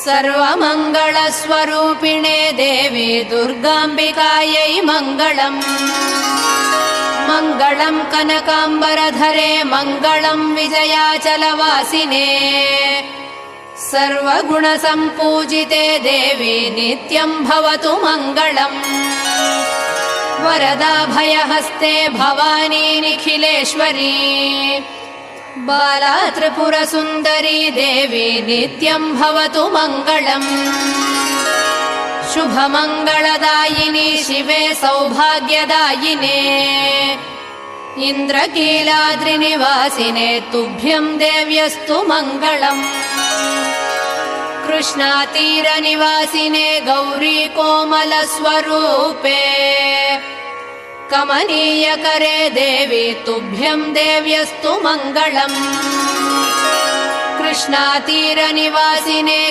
सर्वमङ्गलस्वरूपिणे देवी दुर्गाम्बिकायै मङ्गलम्। मङ्गलम् कनकाम्बरधरे मङ्गलम् विजयाचलवासिने। सर्वगुणसम्पूजिते देवी नित्यम् भवतु मङ्गलम्। वरदाभयहस्ते भवानी निखिलेश्वरी। बाला त्रिपुरसुन्दरी देवी नित्यम् भवतु मङ्गलम्। शुभमङ्गलदायिनी शिवे सौभाग्यदायिने। इन्द्रकीलाद्रिनिवासिने तुभ्यम् देव्यस्तु मङ्गलम्। कृष्णातीरनिवासिने गौरी कोमलस्वरूपे। कमनीयकरे देवी तुभ्यम् देव्यस्तु मङ्गलम्। कृष्णातीरनिवासिने